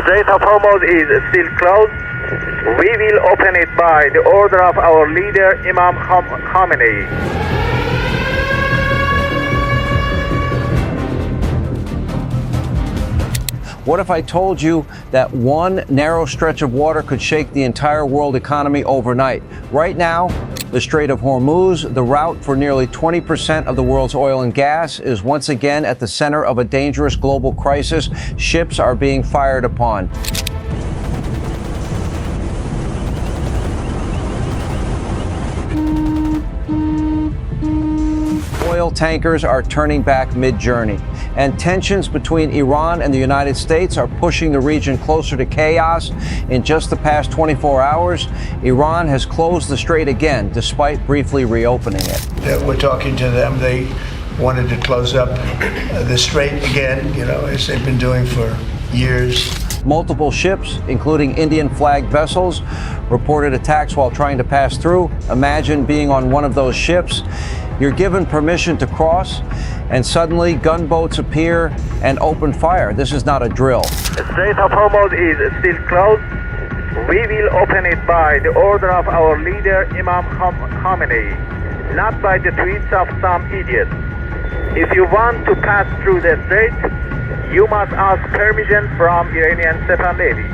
Strait of Hormuz is still closed. We will open it by the order of our leader, Imam Khamenei. What if I told you that one narrow stretch of water could shake the entire world economy overnight? Right now, the Strait of Hormuz, the route for nearly 20% of the world's oil and gas, is once again at the center of a dangerous global crisis. Ships are being fired upon. Oil tankers are turning back mid-journey, and tensions between Iran and the United States are pushing the region closer to chaos. In just the past 24 hours, Iran has closed the strait again, despite briefly reopening it. We're talking to them. They wanted to close up the strait again, as they've been doing for years. Multiple ships, including Indian-flagged vessels, reported attacks while trying to pass through. Imagine being on one of those ships. You're given permission to cross, and suddenly gunboats appear and open fire. This is not a drill. The Strait of Hormuz is still closed. We will open it by the order of our leader, Imam Khamenei, not by the tweets of some idiot. If you want to pass through the strait, you must ask permission from Iranian Sepah Navy.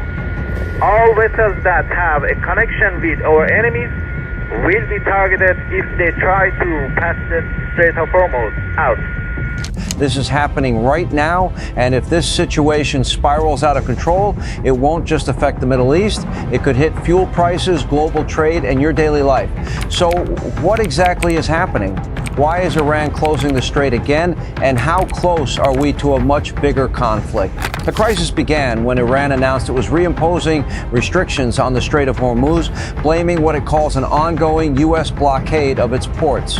All vessels that have a connection with our enemies will be targeted if they try to pass the Strait of Hormuz out. This is happening right now, and if this situation spirals out of control, it won't just affect the Middle East. It could hit fuel prices, global trade, and your daily life. So what exactly is happening? Why is Iran closing the strait again, and how close are we to a much bigger conflict? The crisis began when Iran announced it was reimposing restrictions on the Strait of Hormuz, blaming what it calls an ongoing U.S. blockade of its ports.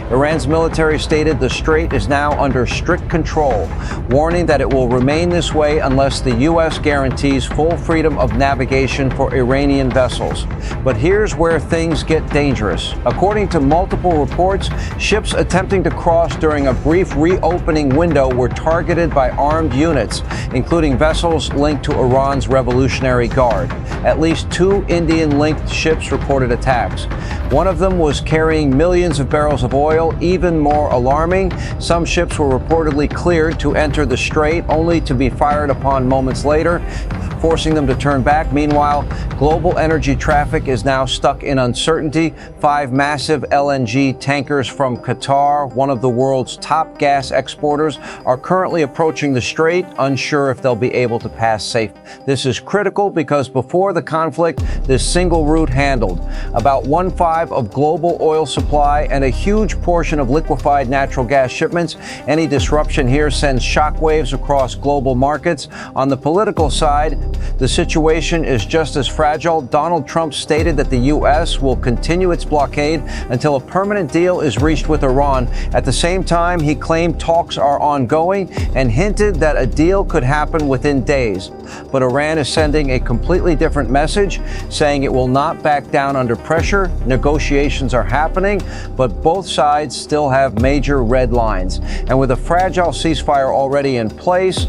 Iran's military stated the strait is now under strict control, warning that it will remain this way unless the U.S. guarantees full freedom of navigation for Iranian vessels. But here's where things get dangerous. According to multiple reports, ships attempting to cross during a brief reopening window were targeted by armed units, including vessels linked to Iran's Revolutionary Guard. At least 2 Indian-linked ships reported attacks. One of them was carrying millions of barrels of oil. Even more alarming, some ships were reportedly cleared to enter the strait, only to be fired upon moments later, forcing them to turn back. Meanwhile, global energy traffic is now stuck in uncertainty. 5 massive LNG tankers from Qatar, one of the world's top gas exporters, are currently approaching the strait, unsure if they'll be able to pass safe. This is critical because before the conflict, this single route handled about 1/5 of global oil supply and a huge portion of liquefied natural gas shipments. Any disruption here sends shockwaves across global markets. On the political side, the situation is just as fragile. Donald Trump stated that the U.S. will continue its blockade until a permanent deal is reached with Iran. At the same time, he claimed talks are ongoing and hinted that a deal could happen within days. But Iran is sending a completely different message, saying it will not back down under pressure. Negotiations are happening, but both sides still have major red lines. And with a fragile ceasefire already in place,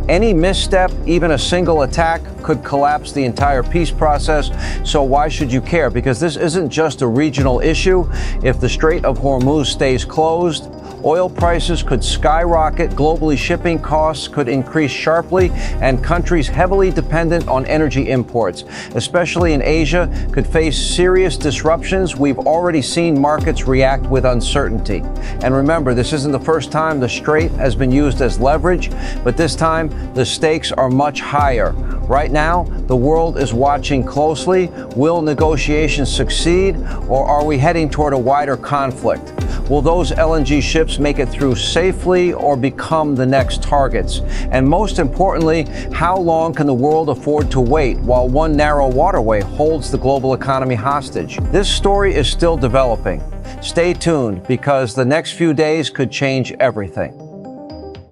any misstep, even a single attack, could collapse the entire peace process. So why should you care? Because this isn't just a regional issue. If the Strait of Hormuz stays closed, oil prices could skyrocket, globally shipping costs could increase sharply, and countries heavily dependent on energy imports, especially in Asia, could face serious disruptions. We've already seen markets react with uncertainty. And remember, this isn't the first time the strait has been used as leverage, but this time the stakes are much higher. Right now, the world is watching closely. Will negotiations succeed, or are we heading toward a wider conflict? Will those LNG ships make it through safely or become the next targets? And most importantly, how long can the world afford to wait while one narrow waterway holds the global economy hostage? This story is still developing. Stay tuned, because the next few days could change everything.